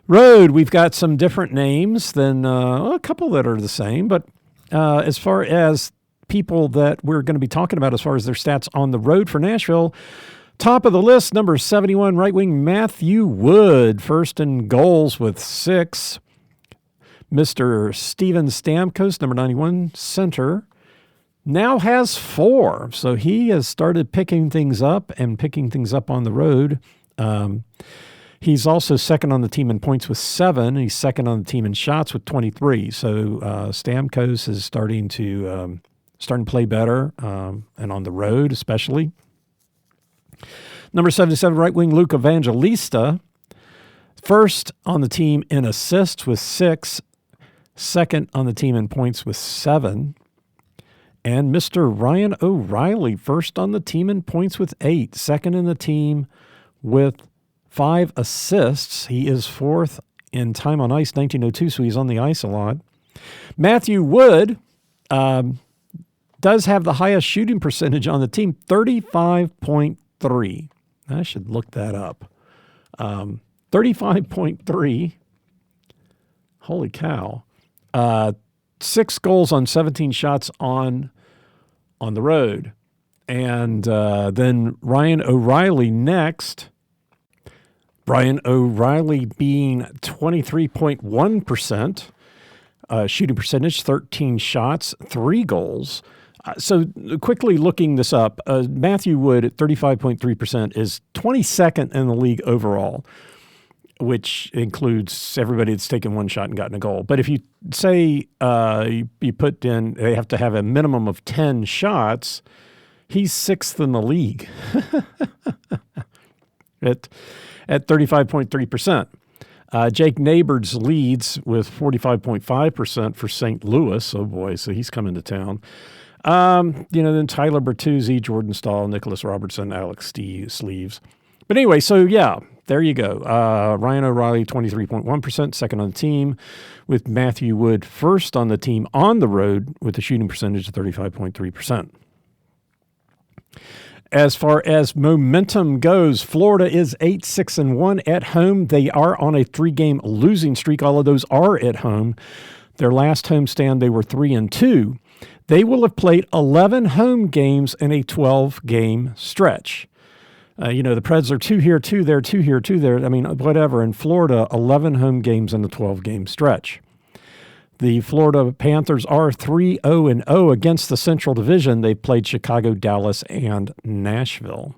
road. We've got some different names than a couple that are the same, but as far as people that we're going to be talking about as far as their stats on the road for Nashville, top of the list, number 71, right wing Matthew Wood, first in goals with 6. Mr. Steven Stamkos, number 91, center, now has 4. So he has started picking things up on the road. He's also second on the team in points with 7. He's second on the team in shots with 23. So Stamkos is starting to play better, and on the road especially. Number 77, right wing Luke Evangelista, first on the team in assists with 6. Second on the team in points with 7. And Mr. Ryan O'Reilly, first on the team in points with 8. Second in the team with 5 assists. He is 4th in time on ice, 1902, so he's on the ice a lot. Matthew Wood does have the highest shooting percentage on the team, 35.3. I should look that up. 35.3. Holy cow. 6 goals on 17 shots on the road. And then Ryan O'Reilly next. Ryan O'Reilly being 23.1% shooting percentage, 13 shots, 3 goals. So quickly looking this up, Matthew Wood at 35.3% is 22nd in the league overall. which includes everybody that's taken one shot and gotten a goal. But if you say you put in, they have to have a minimum of 10 shots, he's sixth in the league at 35.3%. Jake Neighbors leads with 45.5% for St. Louis. Oh boy, so he's coming to town. Then Tyler Bertuzzi, Jordan Stahl, Nicholas Robertson, Alex Sleeves. But anyway, so yeah, there you go. Ryan O'Reilly, 23.1%, second on the team, with Matthew Wood first on the team on the road with a shooting percentage of 35.3%. As far as momentum goes, Florida is 8-6-1 at home. They are on a 3-game losing streak. All of those are at home. Their last homestand, they were 3-2. They will have played 11 home games in a 12-game stretch. The Preds are 2 here, 2 there, 2 here, 2 there. I mean, whatever. In Florida, 11 home games in a 12-game stretch. The Florida Panthers are 3-0-0 against the Central Division. They've played Chicago, Dallas, and Nashville.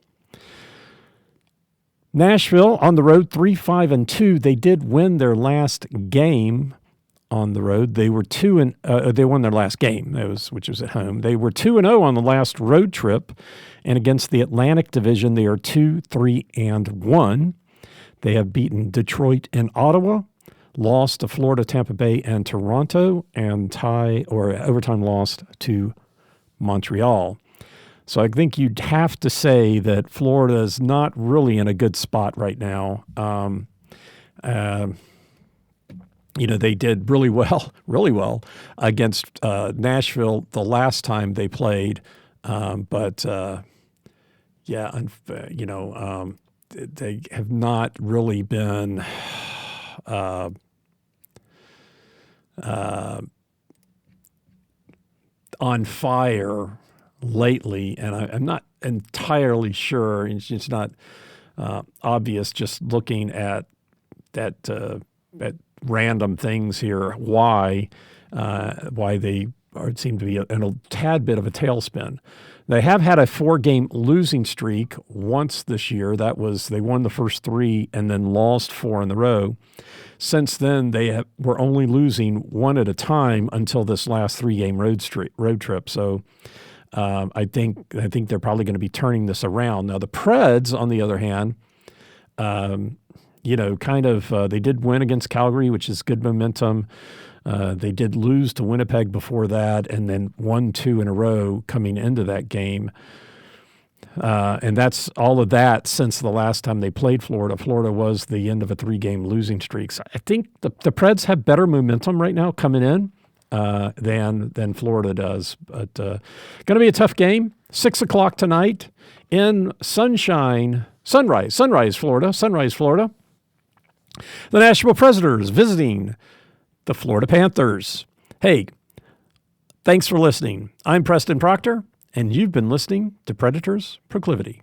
Nashville on the road, 3-5-2. They did win their last game on the road. They were they won their last game, which was at home. They were 2-0 on the last road trip, and against the Atlantic Division, they are 2-3-1. They have beaten Detroit and Ottawa, lost to Florida, Tampa Bay, and Toronto, and overtime lost to Montreal. So I think you'd have to say that Florida is not really in a good spot right now. They did really well against Nashville the last time they played, they have not really been on fire lately, and I'm not entirely sure. It's not obvious just looking at random things here why they seem to be in a tad bit of a tailspin. They have had a 4-game losing streak once this year. They won the first 3 and then lost 4 in a row. Since then, they were only losing 1 at a time until this last 3-game road trip. So I think they're probably going to be turning this around. Now, the Preds, on the other hand, they did win against Calgary, which is good momentum. They did lose to Winnipeg before that, and then won 2 in a row coming into that game. And that's all of that since the last time they played Florida. Florida was the end of a 3-game losing streak. So I think the Preds have better momentum right now coming in than Florida does. But going to be a tough game. 6:00 tonight in Sunrise, Florida. The Nashville Predators visiting the Florida Panthers. Hey, thanks for listening. I'm Preston Proctor, and you've been listening to Predators Proclivity.